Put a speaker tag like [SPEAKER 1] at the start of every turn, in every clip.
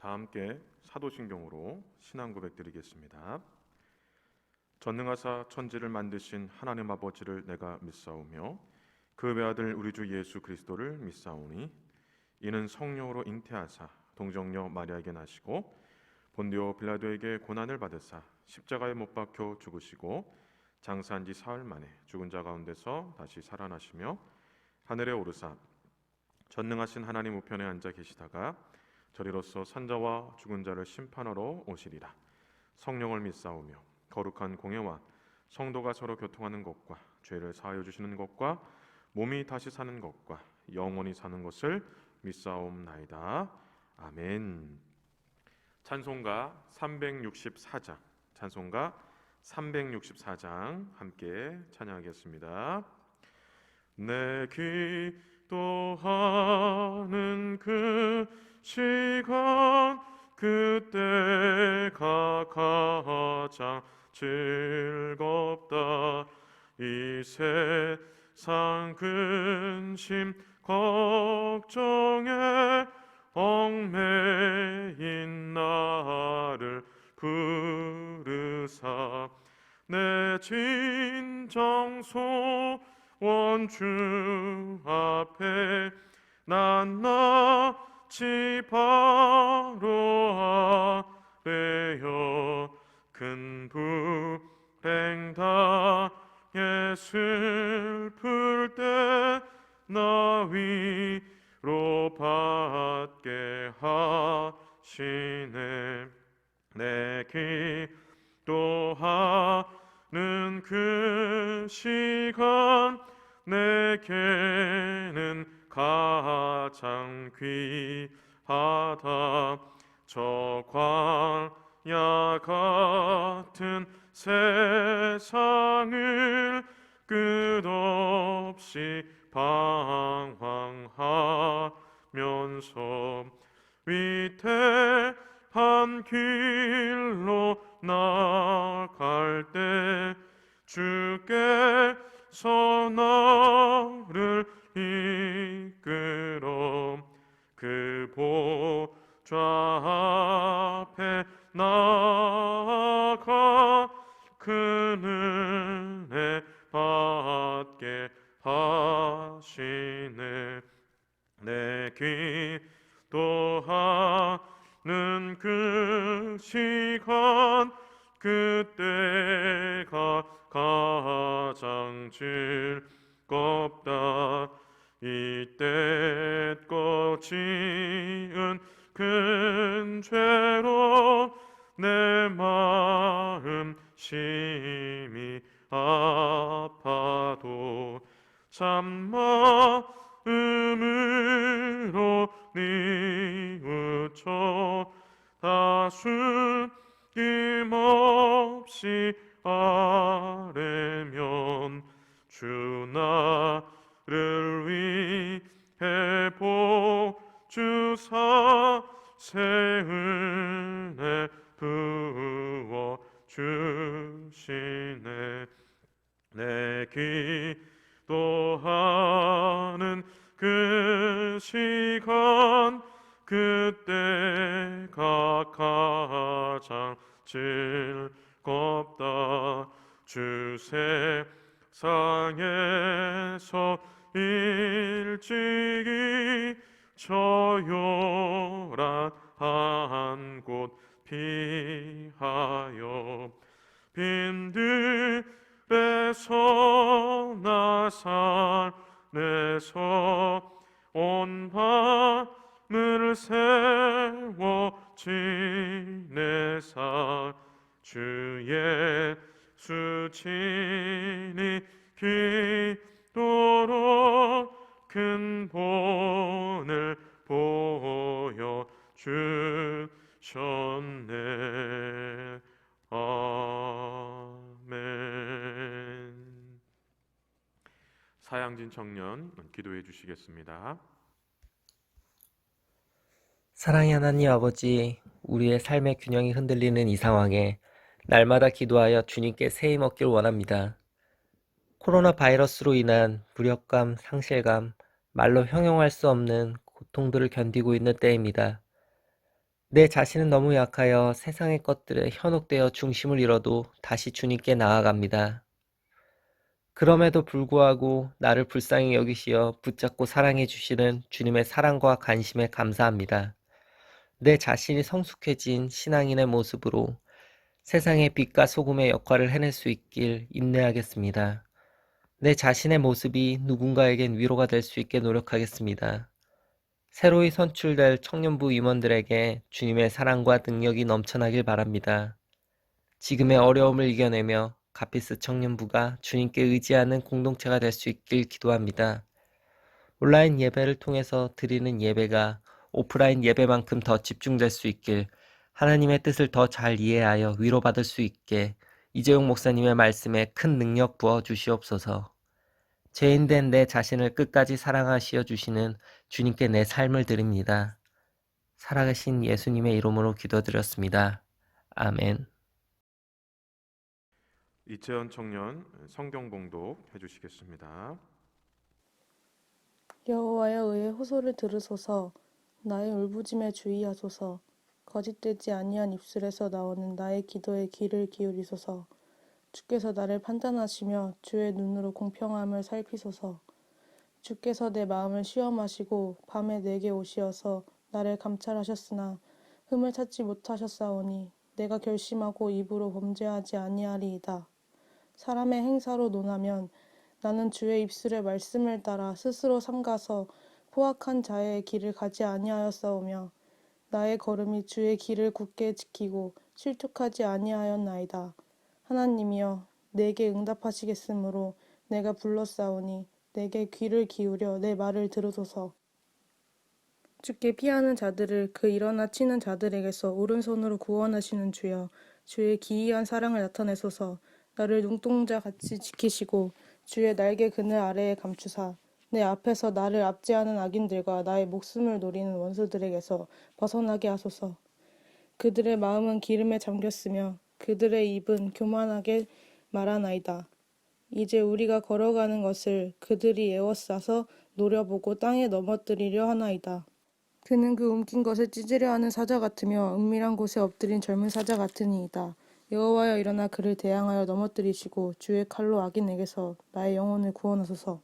[SPEAKER 1] 다 함께 사도신경으로 신앙 고백 드리겠습니다. 전능하사 천지를 만드신 하나님 아버지를 내가 믿사오며 그 외아들 우리 주 예수 그리스도를 믿사오니 이는 성령으로 잉태하사 동정녀 마리아에게 나시고 본디오 빌라도에게 고난을 받으사 십자가에 못 박혀 죽으시고 장사한 지 사흘 만에 죽은 자 가운데서 다시 살아나시며 하늘에 오르사 전능하신 하나님 우편에 앉아 계시다가 저리로서 산자와 죽은 자를 심판하러 오시리라. 성령을 믿사오며 거룩한 공예와 성도가 서로 교통하는 것과 죄를 사하여 주시는 것과 몸이 다시 사는 것과 영원히 사는 것을 믿사옵나이다. 아멘. 찬송가 364장, 찬송가 364장 함께 찬양하겠습니다. 내 기도하는 그 시간 그때가 가장 즐겁다. 이 세상 근심 걱정에 얽매인 나를 부르사 내 진정소원 주 앞에 낱낱이 바로 아뢰어 큰 불행 당해 슬플 때 나 위로 받게 하시네. 내 기도하는 그 시간 내게는 가장 귀하다. 저 광야 같은 세상을 끝없이 방황하면서 위태한 길로 나갈 때 주께서 나를 이끌어 그 보좌 앞에 나아가 그 은혜 받게 하시네. 내 기도하는 그 시간 그때가 가장 즐겁다. 이때껏 지은 큰 죄로 내 마음 심히 아파도 참마음으로 뉘우쳐 다숨 힘없이 아뢰면 주 나를 위해 보주사 새 은혜 부어 주시네. 내 기도하는 그 시간 그때가 가장 즐겁다. 주 세상에서 일찍이 저요란 한 곳 피하여 빈들에서 나 산에서 온 밤을 세워 지내사 주 예수 친히 기도로 큰 본을 보여 주셨네. 아멘. 사양진 청년 기도해 주시겠습니다.
[SPEAKER 2] 사랑의 하나님 아버지, 우리의 삶의 균형이 흔들리는 이 상황에 날마다 기도하여 주님께 새 힘 얻길 원합니다. 코로나 바이러스로 인한 무력감, 상실감, 말로 형용할 수 없는 고통들을 견디고 있는 때입니다. 내 자신은 너무 약하여 세상의 것들에 현혹되어 중심을 잃어도 다시 주님께 나아갑니다. 그럼에도 불구하고 나를 불쌍히 여기시어 붙잡고 사랑해 주시는 주님의 사랑과 관심에 감사합니다. 내 자신이 성숙해진 신앙인의 모습으로 세상의 빛과 소금의 역할을 해낼 수 있길 인내하겠습니다. 내 자신의 모습이 누군가에겐 위로가 될 수 있게 노력하겠습니다. 새로이 선출될 청년부 임원들에게 주님의 사랑과 능력이 넘쳐나길 바랍니다. 지금의 어려움을 이겨내며 가피스 청년부가 주님께 의지하는 공동체가 될 수 있길 기도합니다. 온라인 예배를 통해서 드리는 예배가 오프라인 예배만큼 더 집중될 수 있길, 하나님의 뜻을 더 잘 이해하여 위로받을 수 있게 이재용 목사님의 말씀에 큰 능력 부어 주시옵소서. 죄인된 내 자신을 끝까지 사랑하시어 주시는 주님께 내 삶을 드립니다. 살아계신 예수님의 이름으로 기도드렸습니다. 아멘.
[SPEAKER 1] 이채연 청년 성경 봉독 해주시겠습니다.
[SPEAKER 3] 여호와여 의의 호소를 들으소서. 나의 울부짐에 주의하소서. 거짓되지 아니한 입술에서 나오는 나의 기도에 귀를 기울이소서. 주께서 나를 판단하시며 주의 눈으로 공평함을 살피소서. 주께서 내 마음을 시험하시고 밤에 내게 오시어서 나를 감찰하셨으나 흠을 찾지 못하셨사오니 내가 결심하고 입으로 범죄하지 아니하리이다. 사람의 행사로 논하면 나는 주의 입술의 말씀을 따라 스스로 삼가서 포악한 자의 길을 가지 아니하였사오며 나의 걸음이 주의 길을 굳게 지키고 실족하지 아니하였나이다. 하나님이여 내게 응답하시겠으므로 내가 불렀사오니 내게 귀를 기울여 내 말을 들으소서. 주께 피하는 자들을 그 일어나 치는 자들에게서 오른손으로 구원하시는 주여, 주의 기이한 사랑을 나타내소서. 나를 눈동자같이 지키시고 주의 날개 그늘 아래에 감추사 내 앞에서 나를 압제하는 악인들과 나의 목숨을 노리는 원수들에게서 벗어나게 하소서. 그들의 마음은 기름에 잠겼으며 그들의 입은 교만하게 말하나이다. 이제 우리가 걸어가는 것을 그들이 에워싸서 노려보고 땅에 넘어뜨리려 하나이다. 그는 그 움킨 것을 찢으려 하는 사자 같으며 은밀한 곳에 엎드린 젊은 사자 같으니이다. 여호와여 일어나 그를 대항하여 넘어뜨리시고 주의 칼로 악인에게서 나의 영혼을 구원하소서.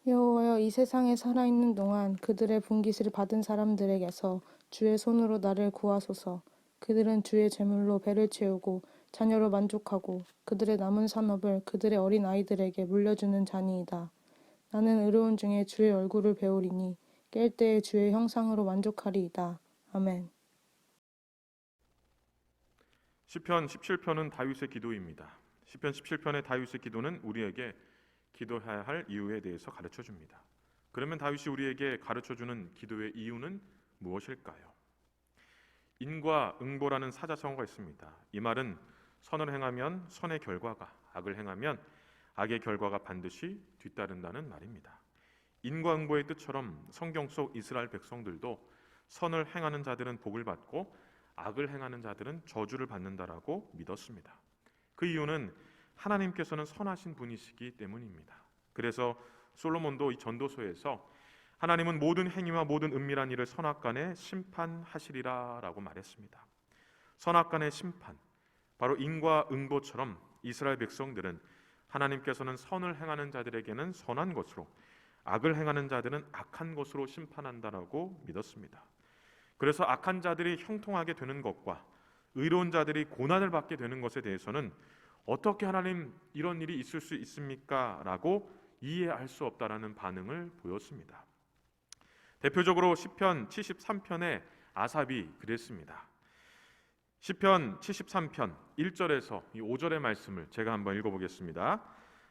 [SPEAKER 3] 여호와여 이 세상에 살아있는 동안 그들의 분깃을 받은 사람들에게서 주의 손으로 나를 구하소서. 그들은 주의 제물로 배를 채우고 자녀로 만족하고 그들의 남은 산업을 그들의 어린 아이들에게 물려주는 자니이다. 나는 의로운 중에 주의 얼굴을 배우리니 깰 때에 주의 형상으로 만족하리이다. 아멘.
[SPEAKER 1] 시편 17편은 다윗의 기도입니다. 시편 17편의 다윗의 기도는 우리에게 기도해야 할 이유에 대해서 가르쳐 줍니다. 그러면 다윗이 우리에게 가르쳐 주는 기도의 이유는 무엇일까요? 인과응보라는 사자성어가 있습니다. 이 말은 선을 행하면 선의 결과가, 악을 행하면 악의 결과가 반드시 뒤따른다는 말입니다. 인과응보의 뜻처럼 성경 속 이스라엘 백성들도 선을 행하는 자들은 복을 받고 악을 행하는 자들은 저주를 받는다라고 믿었습니다. 그 이유는 하나님께서는 선하신 분이시기 때문입니다. 그래서 솔로몬도 이 전도서에서 하나님은 모든 행위와 모든 은밀한 일을 선악간에 심판하시리라 라고 말했습니다. 선악간의 심판, 바로 인과응보처럼 이스라엘 백성들은 하나님께서는 선을 행하는 자들에게는 선한 것으로, 악을 행하는 자들은 악한 것으로 심판한다라고 믿었습니다. 그래서 악한 자들이 형통하게 되는 것과 의로운 자들이 고난을 받게 되는 것에 대해서는 어떻게 하나님 이런 일이 있을 수 있습니까? 라고 이해할 수 없다라는 반응을 보였습니다. 대표적으로 시편 73편의 아삽이 그랬습니다. 시편 73편 1절에서 5절의 말씀을 제가 한번 읽어보겠습니다.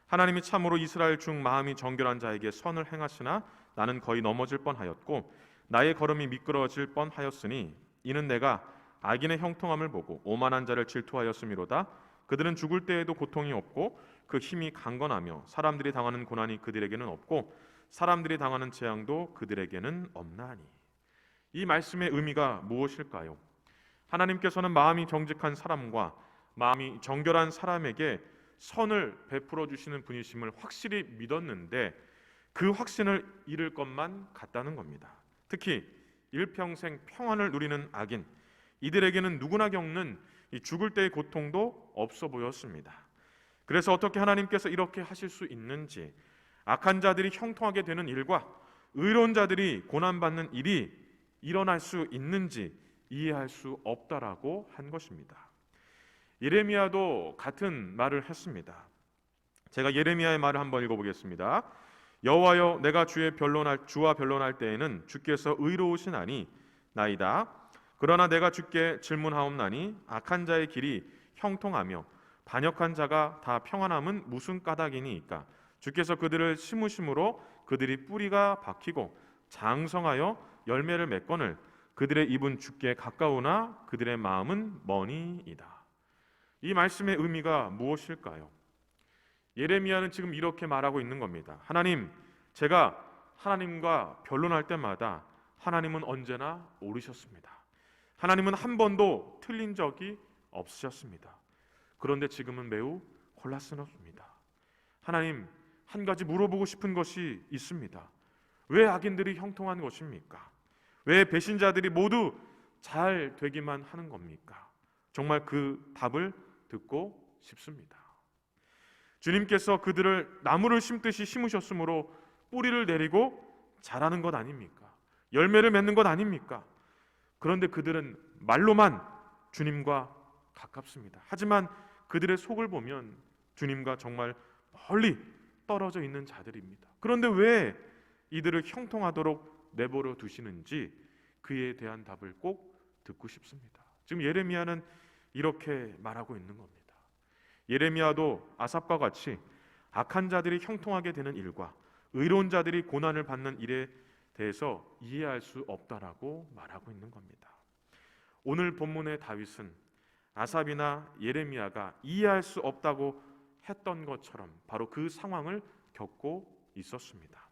[SPEAKER 1] 하나님이 참으로 이스라엘 중 마음이 정결한 자에게 선을 행하시나 나는 거의 넘어질 뻔하였고 나의 걸음이 미끄러질 뻔하였으니 이는 내가 악인의 형통함을 보고 오만한 자를 질투하였음이로다. 그들은 죽을 때에도 고통이 없고 그 힘이 강건하며 사람들이 당하는 고난이 그들에게는 없고 사람들이 당하는 재앙도 그들에게는 없나니. 이 말씀의 의미가 무엇일까요? 하나님께서는 마음이 정직한 사람과 마음이 정결한 사람에게 선을 베풀어 주시는 분이심을 확실히 믿었는데 그 확신을 잃을 것만 같다는 겁니다. 특히 일평생 평안을 누리는 악인, 이들에게는 누구나 겪는 이 죽을 때의 고통도 없어 보였습니다. 그래서 어떻게 하나님께서 이렇게 하실 수 있는지, 악한 자들이 형통하게 되는 일과 의로운 자들이 고난받는 일이 일어날 수 있는지 이해할 수 없다라고 한 것입니다. 예레미야도 같은 말을 했습니다. 제가 예레미야의 말을 한번 읽어보겠습니다. 여호와여, 내가 주와 변론할 때에는 주께서 의로우시나니 나이다. 그러나 내가 주께 질문하옵나니 악한 자의 길이 형통하며 반역한 자가 다 평안함은 무슨 까닭이니이까? 주께서 그들을 심으심으로 그들이 뿌리가 박히고 장성하여 열매를 맺거늘 그들의 입은 주께 가까우나 그들의 마음은 머니이다. 이 말씀의 의미가 무엇일까요? 예레미야는 지금 이렇게 말하고 있는 겁니다. 하나님, 제가 하나님과 변론할 때마다 하나님은 언제나 옳으셨습니다. 하나님은 한 번도 틀린 적이 없으셨습니다. 그런데 지금은 매우 곤란스럽습니다. 하나님, 한 가지 물어보고 싶은 것이 있습니다. 왜 악인들이 형통한 것입니까? 왜 배신자들이 모두 잘 되기만 하는 겁니까? 정말 그 답을 듣고 싶습니다. 주님께서 그들을 나무를 심듯이 심으셨으므로 뿌리를 내리고 자라는 것 아닙니까? 열매를 맺는 것 아닙니까? 그런데 그들은 말로만 주님과 가깝습니다. 하지만 그들의 속을 보면 주님과 정말 멀리 떨어져 있는 자들입니다. 그런데 왜 이들을 형통하도록 내버려 두시는지 그에 대한 답을 꼭 듣고 싶습니다. 지금 예레미야는 이렇게 말하고 있는 겁니다. 예레미야도 아삽과 같이 악한 자들이 형통하게 되는 일과 의로운 자들이 고난을 받는 일에 대해서 이해할 수 없다라고 말하고 있는 겁니다. 오늘 본문의 다윗은 아삽이나 예레미야가 이해할 수 없다고 했던 것처럼 바로 그 상황을 겪고 있었습니다.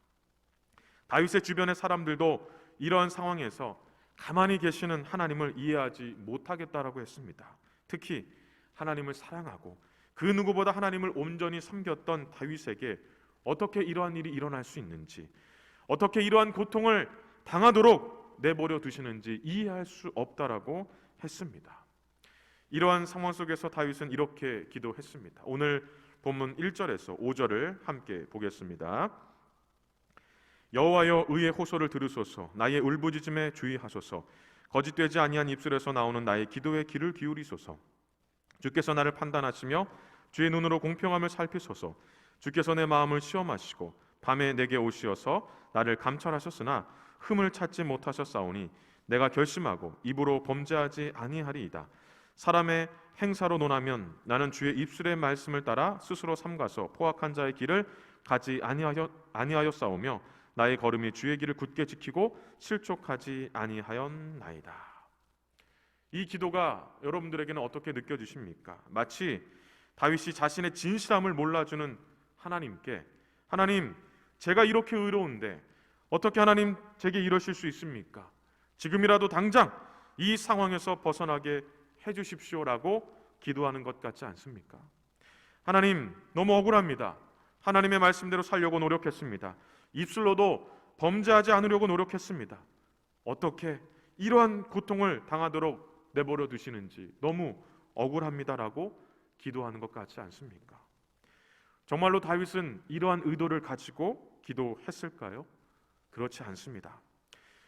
[SPEAKER 1] 다윗의 주변의 사람들도 이러한 상황에서 가만히 계시는 하나님을 이해하지 못하겠다라고 했습니다. 특히 하나님을 사랑하고 그 누구보다 하나님을 온전히 섬겼던 다윗에게 어떻게 이러한 일이 일어날 수 있는지, 어떻게 이러한 고통을 당하도록 내버려 두시는지 이해할 수 없다라고 했습니다. 이러한 상황 속에서 다윗은 이렇게 기도했습니다. 오늘 본문 1절에서 5절을 함께 보겠습니다. 여호와여, 의의 호소를 들으소서. 나의 울부짖음에 주의하소서. 거짓되지 아니한 입술에서 나오는 나의 기도에 귀를 기울이소서. 주께서 나를 판단하시며 주의 눈으로 공평함을 살피소서. 주께서 내 마음을 시험하시고 밤에 내게 오시어서 나를 감찰하셨으나 흠을 찾지 못하셨사오니 내가 결심하고 입으로 범죄하지 아니하리이다. 사람의 행사로 논하면 나는 주의 입술의 말씀을 따라 스스로 삼가서 포악한 자의 길을 가지 아니하였사오며 나의 걸음이 주의 길을 굳게 지키고 실족하지 아니하였나이다. 이 기도가 여러분들에게는 어떻게 느껴지십니까? 마치 다윗이 자신의 진실함을 몰라주는 하나님께, 하나님, 제가 이렇게 의로운데 어떻게 하나님 제게 이러실 수 있습니까? 지금이라도 당장 이 상황에서 벗어나게 해주십시오라고 기도하는 것 같지 않습니까? 하나님, 너무 억울합니다. 하나님의 말씀대로 살려고 노력했습니다. 입술로도 범죄하지 않으려고 노력했습니다. 어떻게 이러한 고통을 당하도록 내버려 두시는지 너무 억울합니다라고 기도하는 것 같지 않습니까? 정말로 다윗은 이러한 의도를 가지고 기도했을까요? 그렇지 않습니다.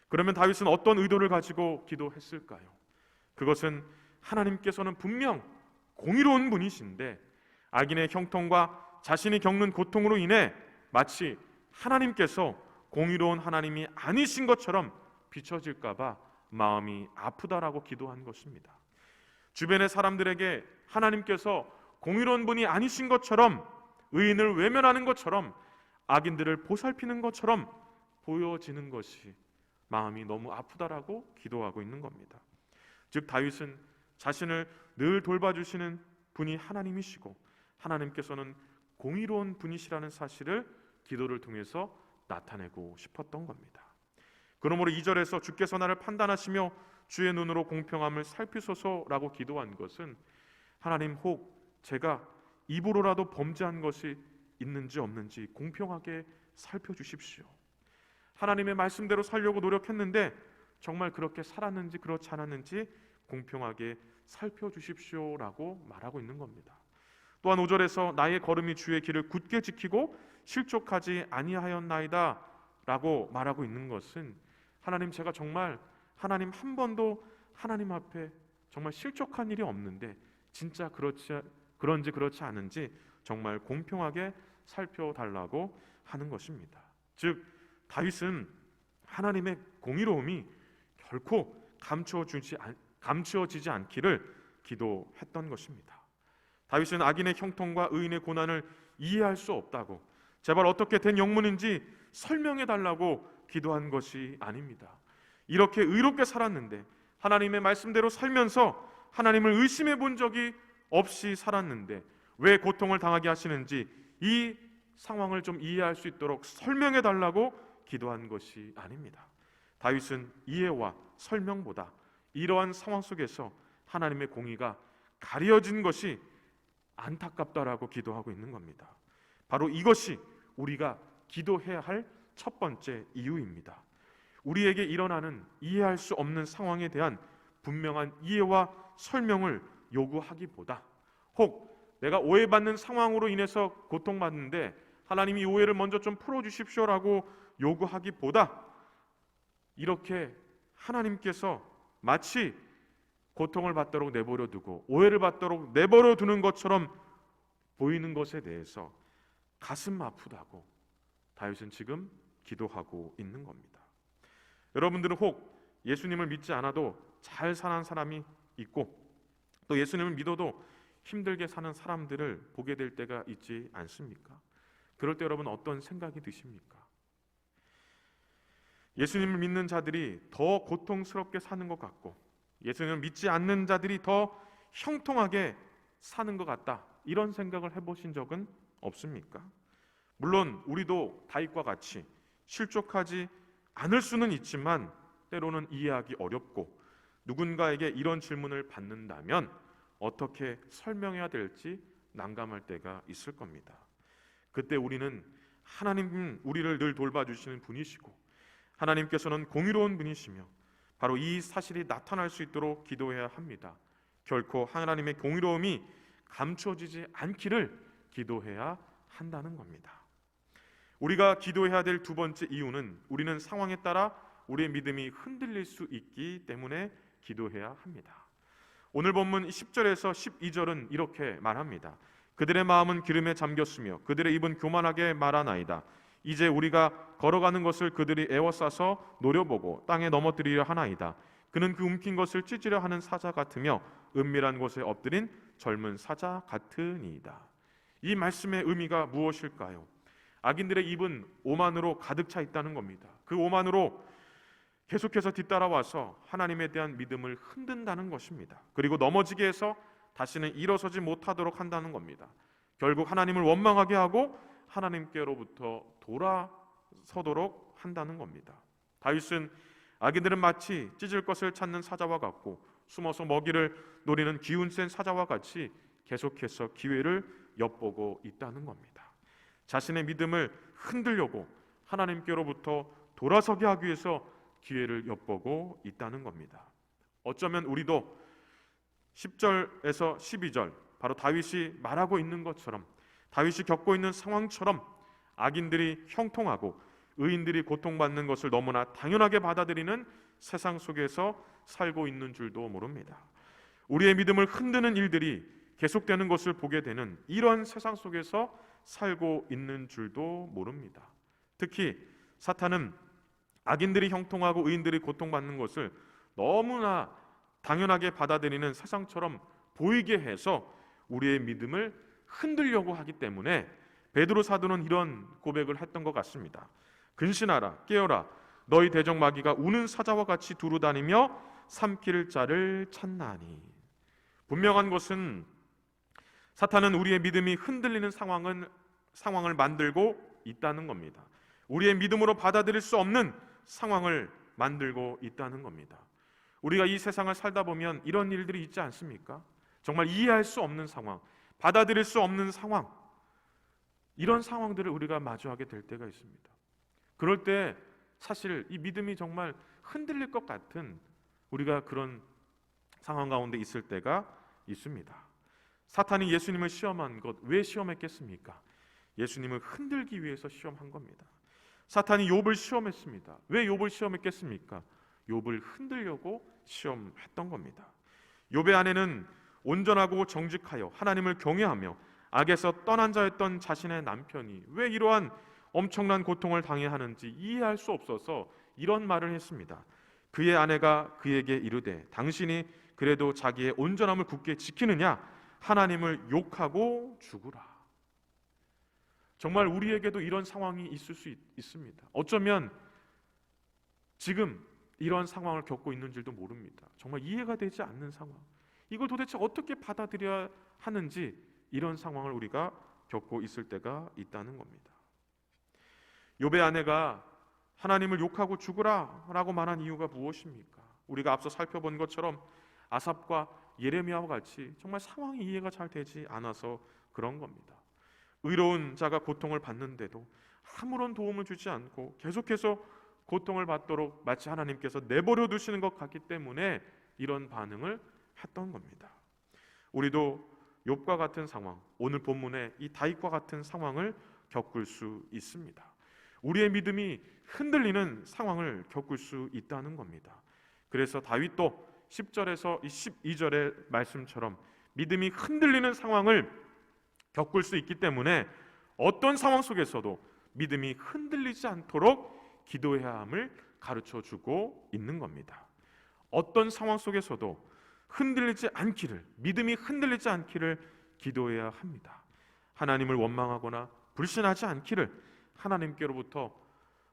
[SPEAKER 1] 그러면 다윗은 어떤 의도를 가지고 기도했을까요? 그것은 하나님께서는 분명 공의로운 분이신데 악인의 형통과 자신이 겪는 고통으로 인해 마치 하나님께서 공의로운 하나님이 아니신 것처럼 비춰질까 봐 마음이 아프다라고 기도한 것입니다. 주변의 사람들에게 하나님께서 공의로운 분이 아니신 것처럼, 의인을 외면하는 것처럼, 악인들을 보살피는 것처럼 보여지는 것이 마음이 너무 아프다라고 기도하고 있는 겁니다. 즉 다윗은 자신을 늘 돌봐주시는 분이 하나님이시고 하나님께서는 공의로운 분이시라는 사실을 기도를 통해서 나타내고 싶었던 겁니다. 그러므로 2절에서 주께서 나를 판단하시며 주의 눈으로 공평함을 살피소서라고 기도한 것은 하나님, 혹 제가 입으로라도 범죄한 것이 있는지 없는지 공평하게 살펴주십시오. 하나님의 말씀대로 살려고 노력했는데 정말 그렇게 살았는지 그렇지 않았는지 공평하게 살펴주십시오라고 말하고 있는 겁니다. 또한 5절에서 나의 걸음이 주의 길을 굳게 지키고 실족하지 아니하였나이다 라고 말하고 있는 것은 하나님, 제가 정말 하나님 한 번도 하나님 앞에 정말 실족한 일이 없는데 진짜 그런지 그렇지 않은지 정말 공평하게 살펴달라고 하는 것입니다. 즉 다윗은 하나님의 공의로움이 결코 감추어지지 않기를 기도했던 것입니다. 다윗은 악인의 형통과 의인의 고난을 이해할 수 없다고, 제발 어떻게 된 영문인지 설명해 달라고 기도한 것이 아닙니다. 이렇게 의롭게 살았는데, 하나님의 말씀대로 살면서 하나님을 의심해 본 적이 없이 살았는데 왜 고통을 당하게 하시는지 이 상황을 좀 이해할 수 있도록 설명해 달라고 기도한 것이 아닙니다. 다윗은 이해와 설명보다 이러한 상황 속에서 하나님의 공의가 가려진 것이 안타깝다라고 기도하고 있는 겁니다. 바로 이것이 우리가 기도해야 할 첫 번째 이유입니다. 우리에게 일어나는 이해할 수 없는 상황에 대한 분명한 이해와 설명을 요구하기보다, 혹 내가 오해받는 상황으로 인해서 고통받는데 하나님이 이 오해를 먼저 좀 풀어주십시오라고 요구하기보다, 이렇게 하나님께서 마치 고통을 받도록 내버려 두고 오해를 받도록 내버려 두는 것처럼 보이는 것에 대해서 가슴 아프다고 다윗은 지금 기도하고 있는 겁니다. 여러분들은 혹 예수님을 믿지 않아도 잘 사는 사람이 있고 또 예수님을 믿어도 힘들게 사는 사람들을 보게 될 때가 있지 않습니까? 그럴 때 여러분 어떤 생각이 드십니까? 예수님을 믿는 자들이 더 고통스럽게 사는 것 같고 예수님을 믿지 않는 자들이 더 형통하게 사는 것 같다, 이런 생각을 해보신 적은 없습니까? 물론 우리도 다윗과 같이 실족하지 않을 수는 있지만 때로는 이해하기 어렵고 누군가에게 이런 질문을 받는다면 어떻게 설명해야 될지 난감할 때가 있을 겁니다. 그때 우리는 하나님 우리를 늘 돌봐주시는 분이시고 하나님께서는 공의로운 분이시며 바로 이 사실이 나타날 수 있도록 기도해야 합니다. 결코 하나님의 공의로움이 감춰지지 않기를 기도해야 한다는 겁니다. 우리가 기도해야 될 두 번째 이유는 우리는 상황에 따라 우리의 믿음이 흔들릴 수 있기 때문에 기도해야 합니다. 오늘 본문 10절에서 12절은 이렇게 말합니다. 그들의 마음은 기름에 잠겼으며 그들의 입은 교만하게 말하나이다. 이제 우리가 걸어가는 것을 그들이 애워싸서 노려보고 땅에 넘어뜨리려 하나이다. 그는 그 움킨 것을 찢으려 하는 사자 같으며 은밀한 곳에 엎드린 젊은 사자 같으니이다. 이 말씀의 의미가 무엇일까요? 악인들의 입은 오만으로 가득 차 있다는 겁니다. 그 오만으로 계속해서 뒤따라와서 하나님에 대한 믿음을 흔든다는 것입니다. 그리고 넘어지게 해서 다시는 일어서지 못하도록 한다는 겁니다. 결국 하나님을 원망하게 하고 하나님께로부터 돌아서도록 한다는 겁니다. 다윗은 악인들은 마치 찢을 것을 찾는 사자와 같고 숨어서 먹이를 노리는 기운 센 사자와 같이 계속해서 기회를 엿보고 있다는 겁니다. 자신의 믿음을 흔들려고 하나님께로부터 돌아서게 하기 위해서 기회를 엿보고 있다는 겁니다. 어쩌면 우리도 10절에서 12절 바로 다윗이 말하고 있는 것처럼, 다윗이 겪고 있는 상황처럼 악인들이 형통하고 의인들이 고통받는 것을 너무나 당연하게 받아들이는 세상 속에서 살고 있는 줄도 모릅니다. 우리의 믿음을 흔드는 일들이 계속되는 것을 보게 되는 이런 세상 속에서 살고 있는 줄도 모릅니다. 특히 사탄은 악인들이 형통하고 의인들이 고통받는 것을 너무나 당연하게 받아들이는 세상처럼 보이게 해서 우리의 믿음을 흔들려고 하기 때문에 베드로 사도는 이런 고백을 했던 것 같습니다. 근신하라, 깨어라, 너희 대적 마귀가 우는 사자와 같이 두루다니며 삼킬 자를 찾나니. 분명한 것은 사탄은 우리의 믿음이 흔들리는 상황을 만들고 있다는 겁니다. 우리의 믿음으로 받아들일 수 없는 상황을 만들고 있다는 겁니다. 우리가 이 세상을 살다 보면 이런 일들이 있지 않습니까? 정말 이해할 수 없는 상황, 받아들일 수 없는 상황, 이런 상황들을 우리가 마주하게 될 때가 있습니다. 그럴 때 사실 이 믿음이 정말 흔들릴 것 같은 우리가 그런 상황 가운데 있을 때가 있습니다. 사탄이 예수님을 시험한 것 왜 시험했겠습니까? 예수님을 흔들기 위해서 시험한 겁니다. 사탄이 욥을 시험했습니다. 왜 욥을 시험했겠습니까? 욥을 흔들려고 시험했던 겁니다. 욥의 아내는 온전하고 정직하여 하나님을 경외하며 악에서 떠난 자였던 자신의 남편이 왜 이러한 엄청난 고통을 당해야 하는지 이해할 수 없어서 이런 말을 했습니다. 그의 아내가 그에게 이르되 당신이 그래도 자기의 온전함을 굳게 지키느냐? 하나님을 욕하고 죽으라. 정말 우리에게도 이런 상황이 있을 수 있습니다. 어쩌면 지금 이런 상황을 겪고 있는 줄도 모릅니다. 정말 이해가 되지 않는 상황, 이걸 도대체 어떻게 받아들여야 하는지, 이런 상황을 우리가 겪고 있을 때가 있다는 겁니다. 욥의 아내가 하나님을 욕하고 죽으라 라고 말한 이유가 무엇입니까? 우리가 앞서 살펴본 것처럼 아삽과 예레미야와 같이 정말 상황이 이해가 잘 되지 않아서 그런 겁니다. 의로운 자가 고통을 받는데도 아무런 도움을 주지 않고 계속해서 고통을 받도록 마치 하나님께서 내버려 두시는 것 같기 때문에 이런 반응을 했던 겁니다. 우리도 욥과 같은 상황, 오늘 본문의 이 다윗과 같은 상황을 겪을 수 있습니다. 우리의 믿음이 흔들리는 상황을 겪을 수 있다는 겁니다. 그래서 다윗도 10절에서 12절의 말씀처럼 믿음이 흔들리는 상황을 겪을 수 있기 때문에 어떤 상황 속에서도 믿음이 흔들리지 않도록 기도해야 함을 가르쳐주고 있는 겁니다. 어떤 상황 속에서도 흔들리지 않기를, 믿음이 흔들리지 않기를 기도해야 합니다. 하나님을 원망하거나 불신하지 않기를, 하나님께로부터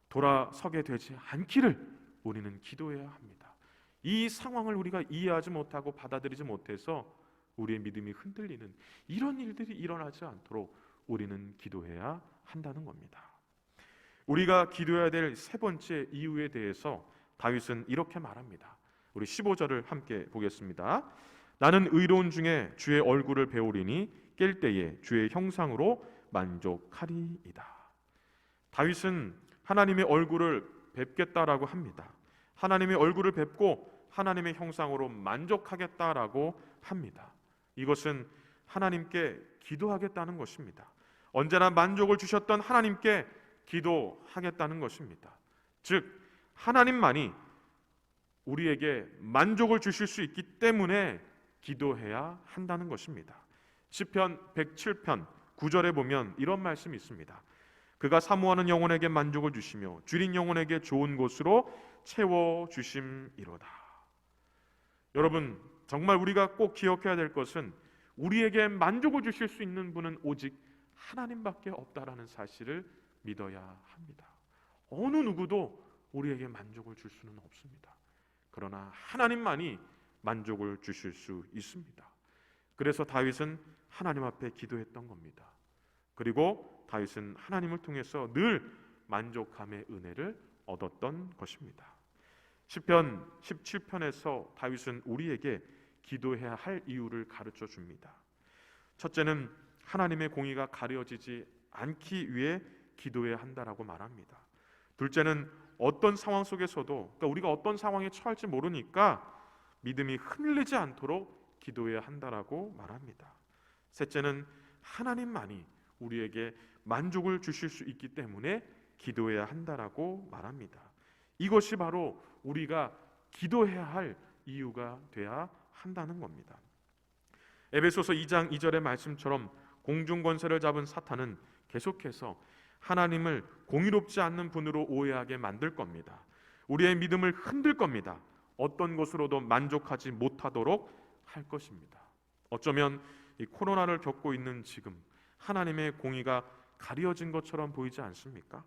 [SPEAKER 1] 돌아서게 되지 않기를 우리는 기도해야 합니다. 이 상황을 우리가 이해하지 못하고 받아들이지 못해서 우리의 믿음이 흔들리는 이런 일들이 일어나지 않도록 우리는 기도해야 한다는 겁니다. 우리가 기도해야 될 세 번째 이유에 대해서 다윗은 이렇게 말합니다. 우리 15절을 함께 보겠습니다. 나는 의로운 중에 주의 얼굴을 배우리니 깰 때에 주의 형상으로 만족하리이다. 다윗은 하나님의 얼굴을 뵙겠다라고 합니다. 하나님의 얼굴을 뵙고 하나님의 형상으로 만족하겠다라고 합니다. 이것은 하나님께 기도하겠다는 것입니다. 언제나 만족을 주셨던 하나님께 기도하겠다는 것입니다. 즉 하나님만이 우리에게 만족을 주실 수 있기 때문에 기도해야 한다는 것입니다. 시편 107편 9절에 보면 이런 말씀이 있습니다. 그가 사모하는 영혼에게 만족을 주시며 줄인 영혼에게 좋은 곳으로 채워주심이로다. 여러분, 정말 우리가 꼭 기억해야 될 것은 우리에게 만족을 주실 수 있는 분은 오직 하나님밖에 없다라는 사실을 믿어야 합니다. 어느 누구도 우리에게 만족을 줄 수는 없습니다. 그러나 하나님만이 만족을 주실 수 있습니다. 그래서 다윗은 하나님 앞에 기도했던 겁니다. 그리고 다윗은 하나님을 통해서 늘 만족함의 은혜를 얻었던 것입니다. 시편 17편에서 다윗은 우리에게 기도해야 할 이유를 가르쳐 줍니다. 첫째는 하나님의 공의가 가려지지 않기 위해 기도해야 한다라고 말합니다. 둘째는 어떤 상황 속에서도, 그러니까 우리가 어떤 상황에 처할지 모르니까 믿음이 흔들리지 않도록 기도해야 한다라고 말합니다. 셋째는 하나님만이 우리에게 만족을 주실 수 있기 때문에 기도해야 한다라고 말합니다. 이것이 바로 우리가 기도해야 할 이유가 돼야 한다는 겁니다. 에베소서 2장 2절의 말씀처럼 공중 권세를 잡은 사탄은 계속해서 하나님을 공의롭지 않는 분으로 오해하게 만들 겁니다. 우리의 믿음을 흔들 겁니다. 어떤 것으로도 만족하지 못하도록 할 것입니다. 어쩌면 이 코로나를 겪고 있는 지금 하나님의 공의가 가려진 것처럼 보이지 않습니까?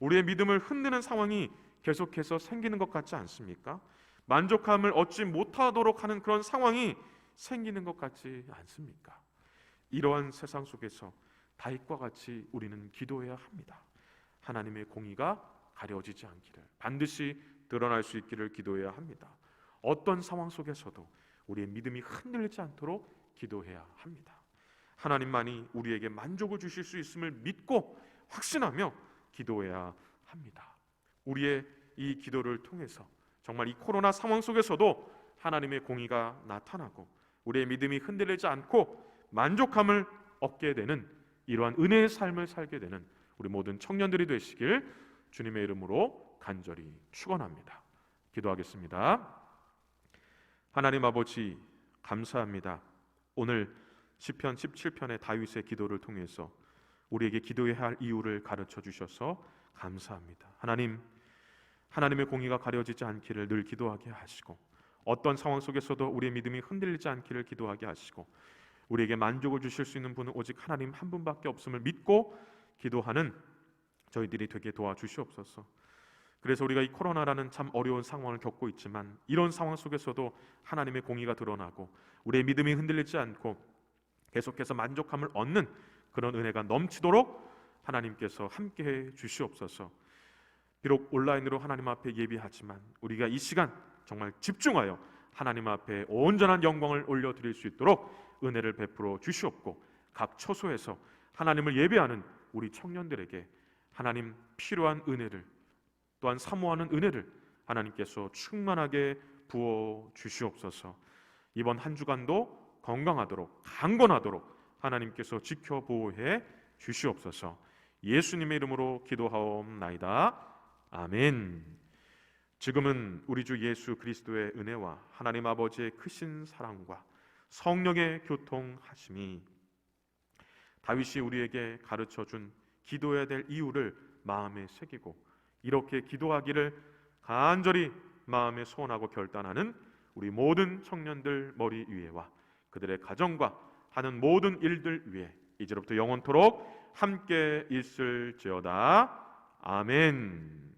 [SPEAKER 1] 우리의 믿음을 흔드는 상황이 계속해서 생기는 것 같지 않습니까? 만족함을 얻지 못하도록 하는 그런 상황이 생기는 것 같지 않습니까? 이러한 세상 속에서 다윗과 같이 우리는 기도해야 합니다. 하나님의 공의가 가려지지 않기를, 반드시 드러날 수 있기를 기도해야 합니다. 어떤 상황 속에서도 우리의 믿음이 흔들리지 않도록 기도해야 합니다. 하나님만이 우리에게 만족을 주실 수 있음을 믿고 확신하며 기도해야 합니다. 우리의 이 기도를 통해서 정말 이 코로나 상황 속에서도 하나님의 공의가 나타나고 우리의 믿음이 흔들리지 않고 만족함을 얻게 되는 이러한 은혜의 삶을 살게 되는 우리 모든 청년들이 되시길 주님의 이름으로 간절히 축원합니다. 기도하겠습니다. 하나님 아버지, 감사합니다. 오늘 시편 17편의 다윗의 기도를 통해서 우리에게 기도해야 할 이유를 가르쳐 주셔서 감사합니다. 하나님의 공의가 가려지지 않기를 늘 기도하게 하시고 어떤 상황 속에서도 우리의 믿음이 흔들리지 않기를 기도하게 하시고 우리에게 만족을 주실 수 있는 분은 오직 하나님 한 분밖에 없음을 믿고 기도하는 저희들이 되게 도와주시옵소서. 그래서 우리가 이 코로나라는 참 어려운 상황을 겪고 있지만 이런 상황 속에서도 하나님의 공의가 드러나고 우리의 믿음이 흔들리지 않고 계속해서 만족함을 얻는 그런 은혜가 넘치도록 하나님께서 함께해 주시옵소서. 비록 온라인으로 하나님 앞에 예비하지만 우리가 이 시간 정말 집중하여 하나님 앞에 온전한 영광을 올려드릴 수 있도록 은혜를 베풀어 주시옵고 각 처소에서 하나님을 예배하는 우리 청년들에게 하나님 필요한 은혜를 또한 사모하는 은혜를 하나님께서 충만하게 부어 주시옵소서. 이번 한 주간도 건강하도록 강건하도록 하나님께서 지켜 보호해 주시옵소서. 예수님의 이름으로 기도하옵나이다. 아멘. 지금은 우리 주 예수 그리스도의 은혜와 하나님 아버지의 크신 사랑과 성령의 교통하심이 다윗이 우리에게 가르쳐준 기도해야 될 이유를 마음에 새기고 이렇게 기도하기를 간절히 마음에 소원하고 결단하는 우리 모든 청년들 머리 위에와 그들의 가정과 하는 모든 일들 위에 이제로부터 영원토록 함께 있을지어다. 아멘.